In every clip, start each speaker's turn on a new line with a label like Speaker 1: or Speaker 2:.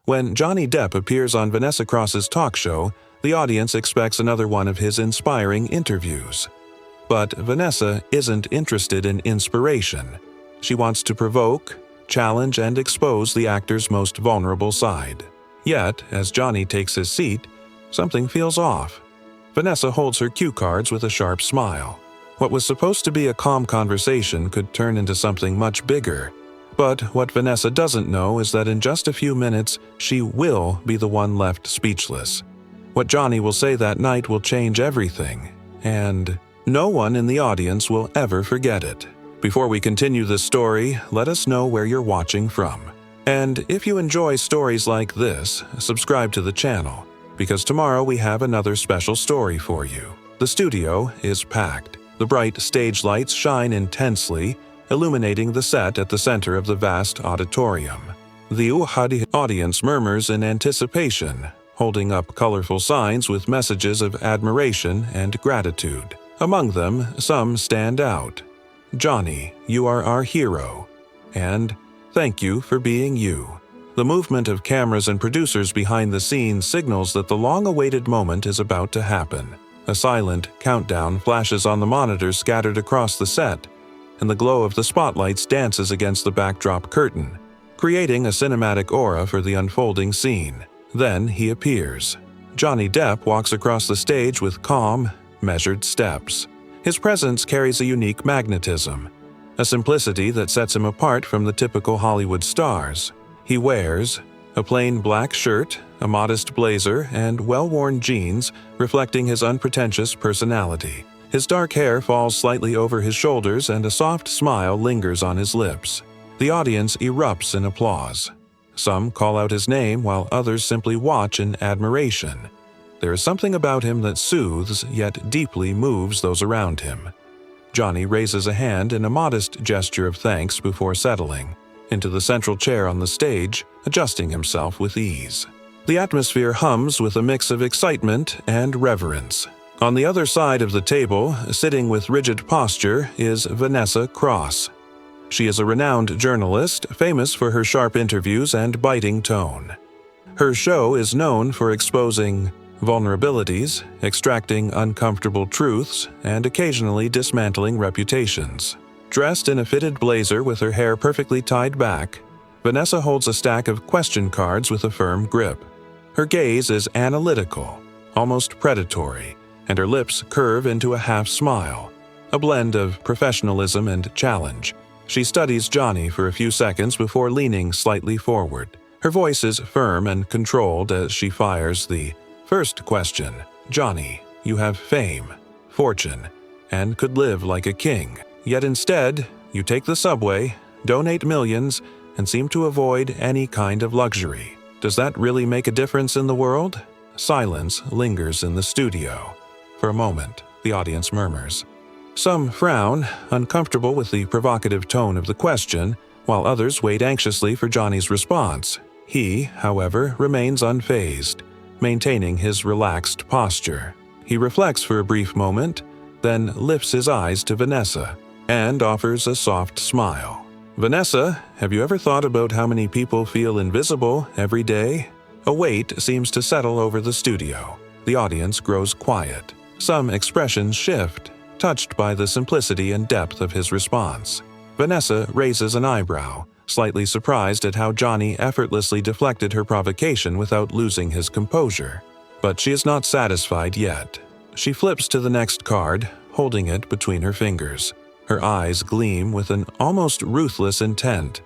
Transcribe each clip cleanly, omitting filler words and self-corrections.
Speaker 1: When Johnny Depp appears on Vanessa Cross's talk show, the audience expects another one of his inspiring interviews. But Vanessa isn't interested in inspiration. She wants to provoke, challenge, and expose the actor's most vulnerable side. Yet, as Johnny takes his seat, something feels off. Vanessa holds her cue cards with a sharp smile. What was supposed to be a calm conversation could turn into something much bigger. But what Vanessa doesn't know is that in just a few minutes, she will be the one left speechless. What Johnny will say that night will change everything, and no one in the audience will ever forget it. Before we continue this story, let us know where you're watching from. And if you enjoy stories like this, subscribe to the channel, because tomorrow we have another special story for you. The studio is packed. The bright stage lights shine intensely, illuminating the set at the center of the vast auditorium. The audience murmurs in anticipation, holding up colorful signs with messages of admiration and gratitude. Among them, some stand out. "Johnny, you are our hero," and "Thank you for being you." The movement of cameras and producers behind the scenes signals that the long-awaited moment is about to happen. A silent countdown flashes on the monitors scattered across the set, and the glow of the spotlights dances against the backdrop curtain, creating a cinematic aura for the unfolding scene. Then he appears. Johnny Depp walks across the stage with calm, measured steps. His presence carries a unique magnetism, a simplicity that sets him apart from the typical Hollywood stars. He wears a plain black shirt, a modest blazer, and well-worn jeans, reflecting his unpretentious personality. His dark hair falls slightly over his shoulders and a soft smile lingers on his lips. The audience erupts in applause. Some call out his name while others simply watch in admiration. There is something about him that soothes yet deeply moves those around him. Johnny raises a hand in a modest gesture of thanks before settling into the central chair on the stage, adjusting himself with ease. The atmosphere hums with a mix of excitement and reverence. On the other side of the table, sitting with rigid posture, is Vanessa Cross. She is a renowned journalist, famous for her sharp interviews and biting tone. Her show is known for exposing vulnerabilities, extracting uncomfortable truths, and occasionally dismantling reputations. Dressed in a fitted blazer with her hair perfectly tied back, Vanessa holds a stack of question cards with a firm grip. Her gaze is analytical, almost predatory, and her lips curve into a half-smile, a blend of professionalism and challenge. She studies Johnny for a few seconds before leaning slightly forward. Her voice is firm and controlled as she fires the first question. "Johnny, you have fame, fortune, and could live like a king. Yet instead, you take the subway, donate millions, and seem to avoid any kind of luxury. Does that really make a difference in the world?" Silence lingers in the studio. For a moment, the audience murmurs. Some frown, uncomfortable with the provocative tone of the question, while others wait anxiously for Johnny's response. He, however, remains unfazed, maintaining his relaxed posture. He reflects for a brief moment, then lifts his eyes to Vanessa and offers a soft smile. "Vanessa, have you ever thought about how many people feel invisible every day?" A weight seems to settle over the studio. The audience grows quiet. Some expressions shift, touched by the simplicity and depth of his response. Vanessa raises an eyebrow, slightly surprised at how Johnny effortlessly deflected her provocation without losing his composure. But she is not satisfied yet. She flips to the next card, holding it between her fingers. Her eyes gleam with an almost ruthless intent.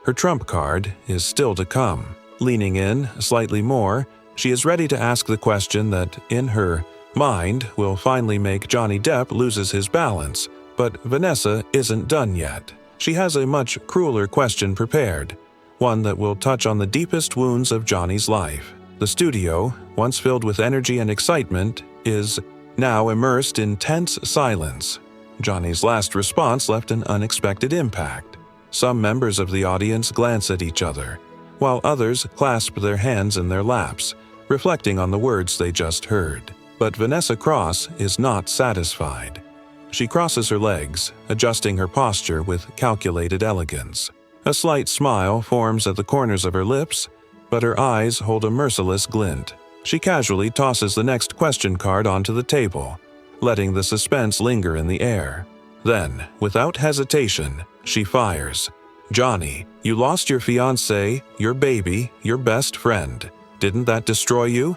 Speaker 1: Her trump card is still to come. Leaning in slightly more, she is ready to ask the question that, in her mind, will finally make Johnny Depp loses his balance. But Vanessa isn't done yet. She has a much crueler question prepared, one that will touch on the deepest wounds of Johnny's life. The studio, once filled with energy and excitement, is now immersed in tense silence. Johnny's last response left an unexpected impact. Some members of the audience glance at each other, while others clasp their hands in their laps, reflecting on the words they just heard. But Vanessa Cross is not satisfied. She crosses her legs, adjusting her posture with calculated elegance. A slight smile forms at the corners of her lips, but her eyes hold a merciless glint. She casually tosses the next question card onto the table, letting the suspense linger in the air. Then, without hesitation, she fires. "Johnny, you lost your fiancé, your baby, your best friend. Didn't that destroy you?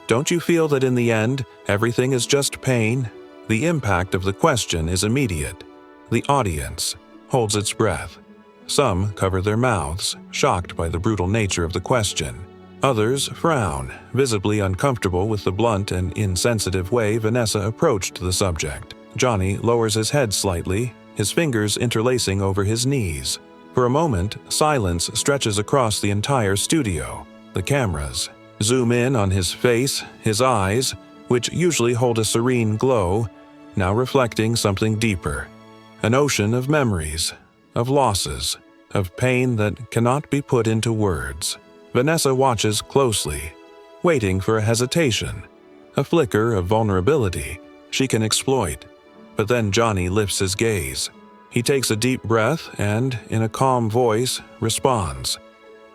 Speaker 1: Don't you feel that in the end, everything is just pain?" The impact of the question is immediate. The audience holds its breath. Some cover their mouths, shocked by the brutal nature of the question. Others frown, visibly uncomfortable with the blunt and insensitive way Vanessa approached the subject. Johnny lowers his head slightly, his fingers interlacing over his knees. For a moment, silence stretches across the entire studio. The cameras zoom in on his face, his eyes, which usually hold a serene glow, now reflecting something deeper. An ocean of memories, of losses, of pain that cannot be put into words. Vanessa watches closely, waiting for a hesitation, a flicker of vulnerability she can exploit. But then Johnny lifts his gaze. He takes a deep breath and, in a calm voice, responds,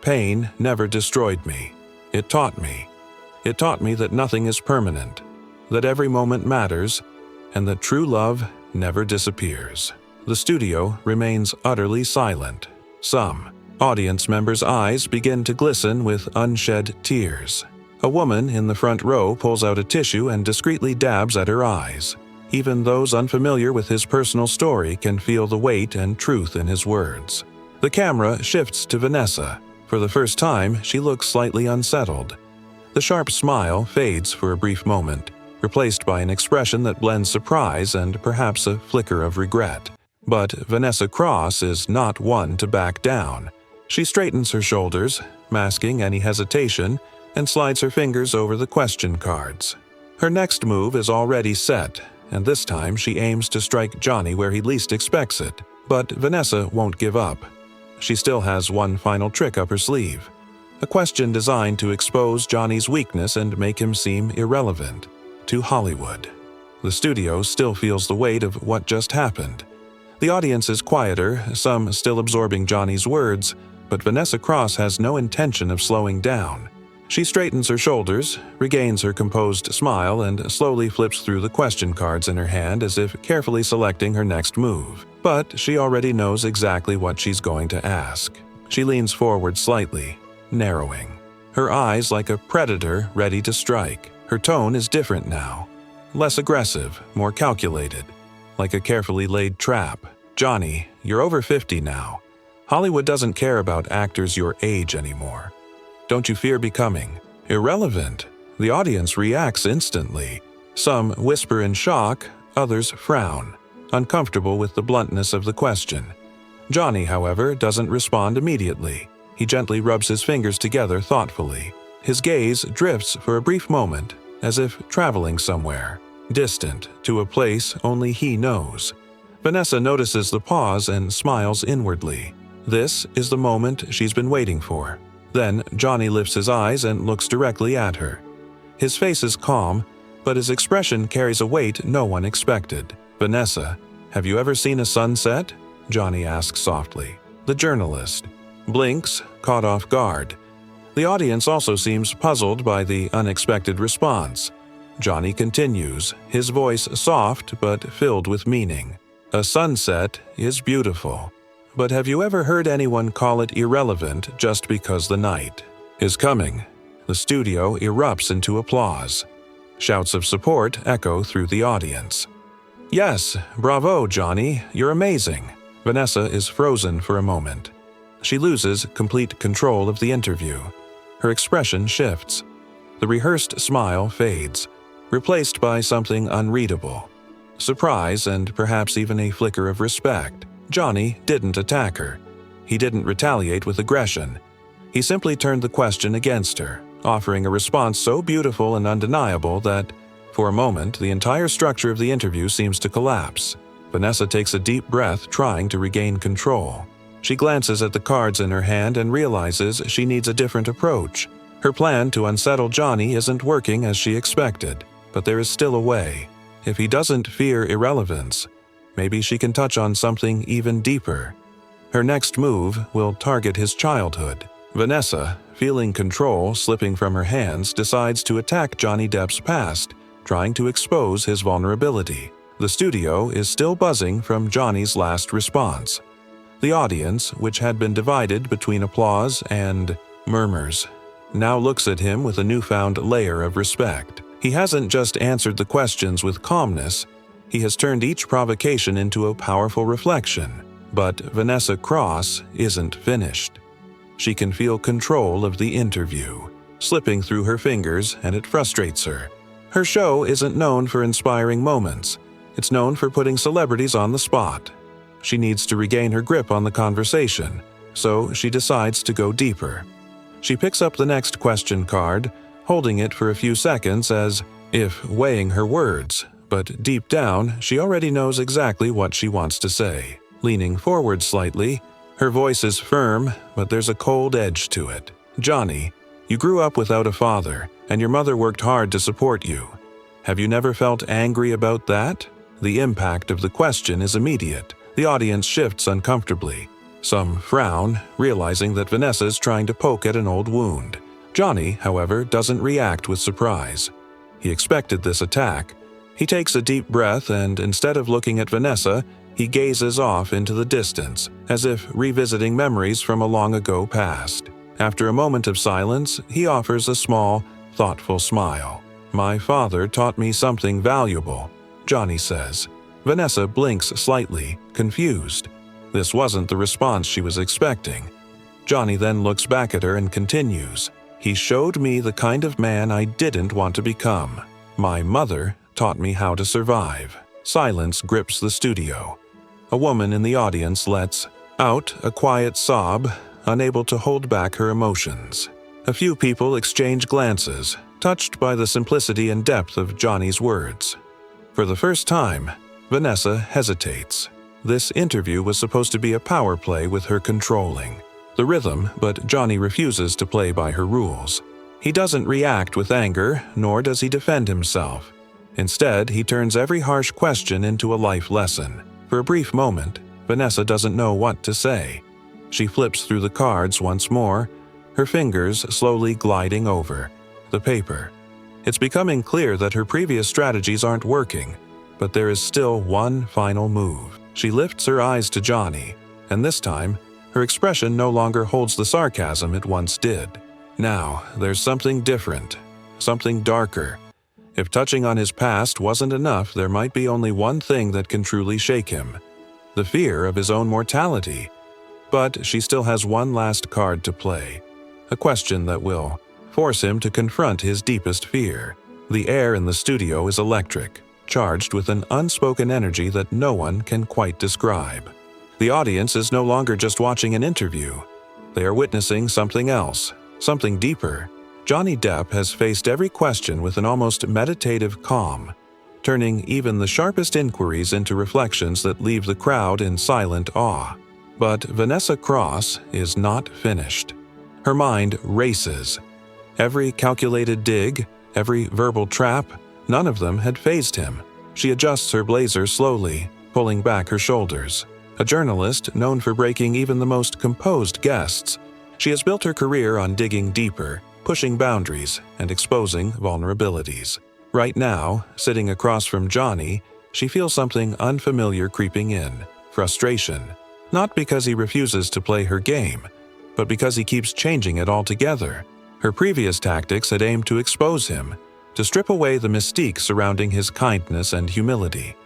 Speaker 1: "Pain never destroyed me. It taught me. It taught me that nothing is permanent, that every moment matters, and that true love never disappears." The studio remains utterly silent. Some audience members' eyes begin to glisten with unshed tears. A woman in the front row pulls out a tissue and discreetly dabs at her eyes. Even those unfamiliar with his personal story can feel the weight and truth in his words. The camera shifts to Vanessa. For the first time, she looks slightly unsettled. The sharp smile fades for a brief moment, replaced by an expression that blends surprise and perhaps a flicker of regret. But Vanessa Cross is not one to back down. She straightens her shoulders, masking any hesitation, and slides her fingers over the question cards. Her next move is already set, and this time she aims to strike Johnny where he least expects it. But Vanessa won't give up. She still has one final trick up her sleeve. A question designed to expose Johnny's weakness and make him seem irrelevant to Hollywood. The studio still feels the weight of what just happened. The audience is quieter, some still absorbing Johnny's words, but Vanessa Cross has no intention of slowing down. She straightens her shoulders, regains her composed smile, and slowly flips through the question cards in her hand as if carefully selecting her next move. But she already knows exactly what she's going to ask. She leans forward slightly, narrowing, her eyes like a predator ready to strike. Her tone is different now, less aggressive, more calculated, like a carefully laid trap. "Johnny, you're over 50 now. Hollywood doesn't care about actors your age anymore. Don't you fear becoming irrelevant?" The audience reacts instantly. Some whisper in shock, others frown, uncomfortable with the bluntness of the question. Johnny, however, doesn't respond immediately. He gently rubs his fingers together thoughtfully. His gaze drifts for a brief moment, as if traveling somewhere, distant, to a place only he knows. Vanessa notices the pause and smiles inwardly. This is the moment she's been waiting for. Then Johnny lifts his eyes and looks directly at her. His face is calm, but his expression carries a weight no one expected. "Vanessa, have you ever seen a sunset?" Johnny asks softly. The journalist blinks, caught off guard. The audience also seems puzzled by the unexpected response. Johnny continues, his voice soft but filled with meaning. "A sunset is beautiful. But have you ever heard anyone call it irrelevant just because the night is coming?" The studio erupts into applause. Shouts of support echo through the audience. "Yes, bravo, Johnny, you're amazing." Vanessa is frozen for a moment. She loses complete control of the interview. Her expression shifts. The rehearsed smile fades, replaced by something unreadable. Surprise and perhaps even a flicker of respect. Johnny didn't attack her. He didn't retaliate with aggression. He simply turned the question against her, offering a response so beautiful and undeniable that, for a moment, the entire structure of the interview seems to collapse. Vanessa takes a deep breath, trying to regain control. She glances at the cards in her hand and realizes she needs a different approach. Her plan to unsettle Johnny isn't working as she expected, but there is still a way. If he doesn't fear irrelevance, maybe she can touch on something even deeper. Her next move will target his childhood, Vanessa, feeling control slipping from her hands, decides to attack Johnny Depp's past, trying to expose his vulnerability. The studio is still buzzing from Johnny's last response. The audience, which had been divided between applause and murmurs, now looks at him with a newfound layer of respect. He hasn't just answered the questions with calmness, he has turned each provocation into a powerful reflection. But Vanessa Cross isn't finished. She can feel control of the interview, slipping through her fingers, and it frustrates her. Her show isn't known for inspiring moments. It's known for putting celebrities on the spot. She needs to regain her grip on the conversation, so she decides to go deeper. She picks up the next question card, holding it for a few seconds as if weighing her words, but deep down, she already knows exactly what she wants to say. Leaning forward slightly, her voice is firm, but there's a cold edge to it. "Johnny, you grew up without a father, and your mother worked hard to support you. Have you never felt angry about that?" The impact of the question is immediate. The audience shifts uncomfortably. Some frown, realizing that Vanessa is trying to poke at an old wound. Johnny, however, doesn't react with surprise. He expected this attack. He takes a deep breath and, instead of looking at Vanessa, he gazes off into the distance, as if revisiting memories from a long-ago past. After a moment of silence, he offers a small, thoughtful smile. "My father taught me something valuable," Johnny says. Vanessa blinks slightly, confused. This wasn't the response she was expecting. Johnny then looks back at her and continues. "He showed me the kind of man I didn't want to become. My mother taught me how to survive." Silence grips the studio. A woman in the audience lets out a quiet sob, unable to hold back her emotions. A few people exchange glances, touched by the simplicity and depth of Johnny's words. For the first time, Vanessa hesitates. This interview was supposed to be a power play with her controlling the rhythm, but Johnny refuses to play by her rules. He doesn't react with anger, nor does he defend himself. Instead, he turns every harsh question into a life lesson. For a brief moment, Vanessa doesn't know what to say. She flips through the cards once more, her fingers slowly gliding over the paper. It's becoming clear that her previous strategies aren't working, but there is still one final move. She lifts her eyes to Johnny, and this time, her expression no longer holds the sarcasm it once did. Now, there's something different, something darker. If touching on his past wasn't enough, there might be only one thing that can truly shake him: the fear of his own mortality. But she still has one last card to play, a question that will force him to confront his deepest fear. The air in the studio is electric, charged with an unspoken energy that no one can quite describe. The audience is no longer just watching an interview. They are witnessing something else, something deeper. Johnny Depp has faced every question with an almost meditative calm, turning even the sharpest inquiries into reflections that leave the crowd in silent awe. But Vanessa Cross is not finished. Her mind races. Every calculated dig, every verbal trap, none of them had fazed him. She adjusts her blazer slowly, pulling back her shoulders. A journalist known for breaking even the most composed guests, she has built her career on digging deeper, pushing boundaries, and exposing vulnerabilities. Right now, sitting across from Johnny, she feels something unfamiliar creeping in: frustration. Not because he refuses to play her game, but because he keeps changing it altogether. Her previous tactics had aimed to expose him, to strip away the mystique surrounding his kindness and humility.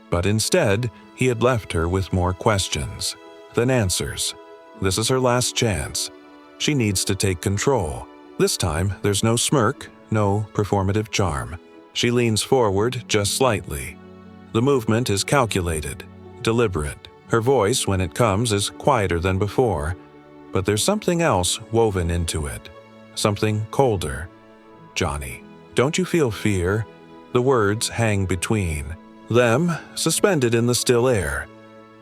Speaker 1: But instead, he had left her with more questions than answers. This is her last chance. She needs to take control. This time, there's no smirk, no performative charm. She leans forward just slightly. The movement is calculated, deliberate. Her voice, when it comes, is quieter than before, but there's something else woven into it. Something colder. "Johnny, don't you feel fear?" The words hang between them, suspended in the still air.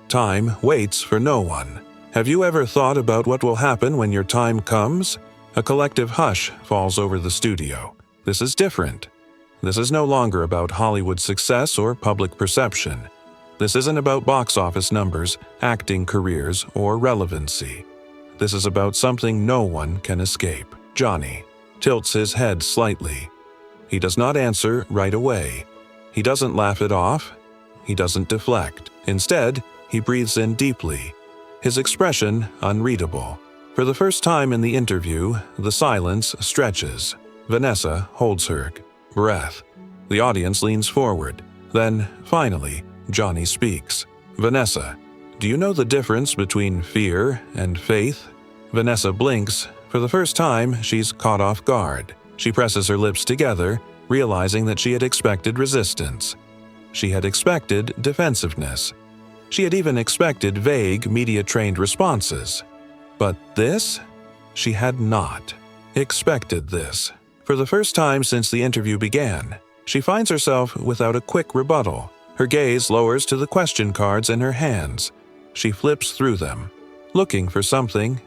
Speaker 1: Time waits for no one. Have you ever thought about what will happen when your time comes? A collective hush falls over the studio. This is different. This is no longer about Hollywood success or public perception. This isn't about box office numbers, acting careers, or relevancy. This is about something no one can escape. Johnny tilts his head slightly. He does not answer right away. He doesn't laugh it off. He doesn't deflect. Instead, he breathes in deeply, his expression unreadable. For the first time in the interview, the silence stretches. Vanessa holds her breath. The audience leans forward. Then, finally, Johnny speaks. "Vanessa, do you know the difference between fear and faith?" Vanessa blinks. For the first time, she's caught off guard. She presses her lips together, realizing that she had expected resistance. She had expected defensiveness. She had even expected vague, media-trained responses. But this? She had not expected this. For the first time since the interview began, she finds herself without a quick rebuttal. Her gaze lowers to the question cards in her hands. She flips through them, looking for something,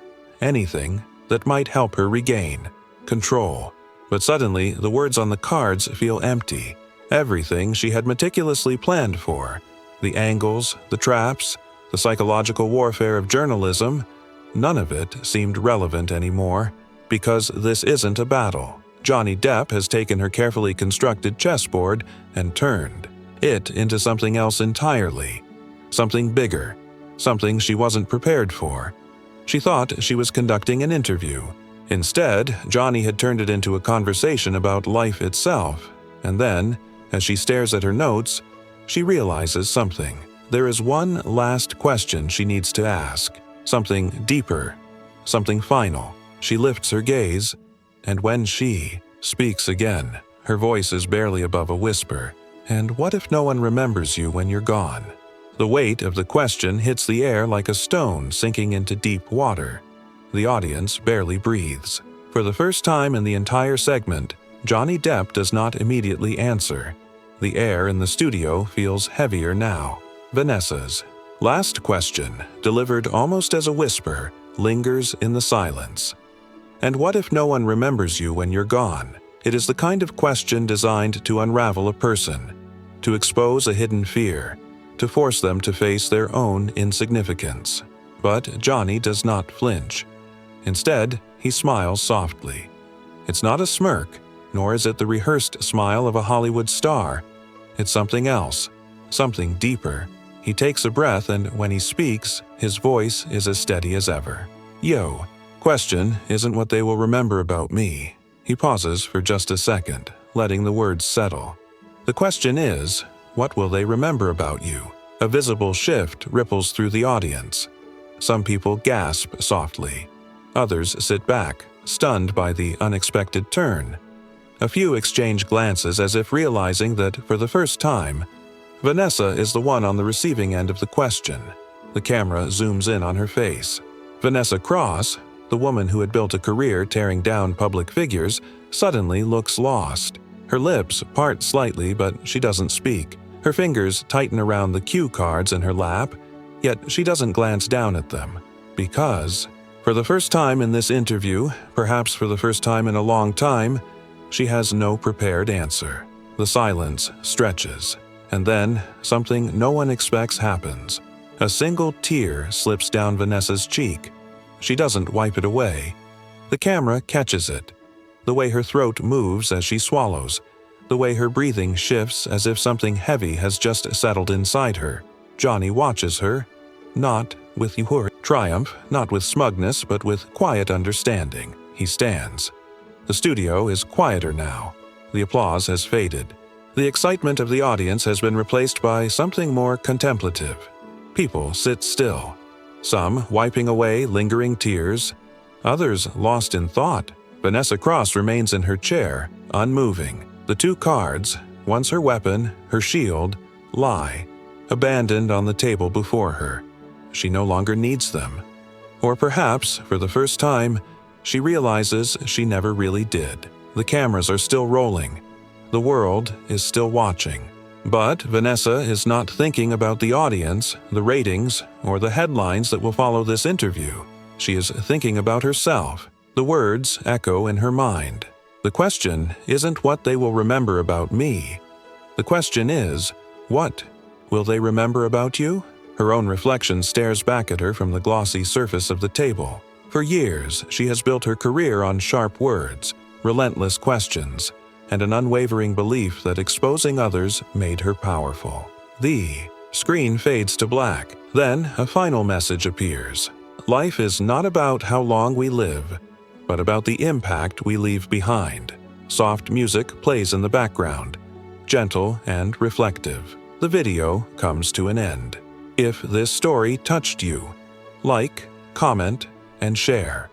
Speaker 1: anything, that might help her regain control. But suddenly, the words on the cards feel empty. Everything she had meticulously planned for, the angles, the traps, the psychological warfare of journalism, none of it seemed relevant anymore, because this isn't a battle. Johnny Depp has taken her carefully constructed chessboard and turned it into something else entirely. Something bigger, something she wasn't prepared for. She thought she was conducting an interview. Instead, Johnny had turned it into a conversation about life itself, and then, as she stares at her notes, she realizes something. There is one last question she needs to ask, something deeper, something final. She lifts her gaze, and when she speaks again, her voice is barely above a whisper. "And what if no one remembers you when you're gone?" The weight of the question hits the air like a stone sinking into deep water. The audience barely breathes. For the first time in the entire segment, Johnny Depp does not immediately answer. The air in the studio feels heavier now. Vanessa's last question, delivered almost as a whisper, lingers in the silence. "And what if no one remembers you when you're gone?" It is the kind of question designed to unravel a person, to expose a hidden fear, to force them to face their own insignificance. But Johnny does not flinch. Instead, he smiles softly. It's not a smirk, nor is it the rehearsed smile of a Hollywood star. It's something else, something deeper. He takes a breath, and when he speaks, his voice is as steady as ever. "Yo, question isn't what they will remember about me." He pauses for just a second, letting the words settle. "The question is, what will they remember about you?" A visible shift ripples through the audience. Some people gasp softly. Others sit back, stunned by the unexpected turn. A few exchange glances as if realizing that, for the first time, Vanessa is the one on the receiving end of the question. The camera zooms in on her face. Vanessa Cross, the woman who had built a career tearing down public figures, suddenly looks lost. Her lips part slightly, but she doesn't speak. Her fingers tighten around the cue cards in her lap, yet she doesn't glance down at them. Because, for the first time in this interview, perhaps for the first time in a long time, she has no prepared answer. The silence stretches, and then something no one expects happens. A single tear slips down Vanessa's cheek. She doesn't wipe it away. The camera catches it. The way her throat moves as she swallows. The way her breathing shifts as if something heavy has just settled inside her. Johnny watches her, not with triumph, not with smugness, but with quiet understanding. He stands. The studio is quieter now. The applause has faded. The excitement of the audience has been replaced by something more contemplative. People sit still, some wiping away lingering tears, others lost in thought. Vanessa Cross remains in her chair, unmoving. The two cards, once her weapon, her shield, lie, abandoned on the table before her. She no longer needs them. Or perhaps, for the first time, she realizes she never really did. The cameras are still rolling. The world is still watching. But Vanessa is not thinking about the audience, the ratings, or the headlines that will follow this interview. She is thinking about herself. The words echo in her mind. The question isn't what they will remember about me. The question is, what will they remember about you? Her own reflection stares back at her from the glossy surface of the table. For years, she has built her career on sharp words, relentless questions, and an unwavering belief that exposing others made her powerful. The screen fades to black. Then, a final message appears. Life is not about how long we live, but about the impact we leave behind. Soft music plays in the background, gentle and reflective. The video comes to an end. If this story touched you, like, comment, and share.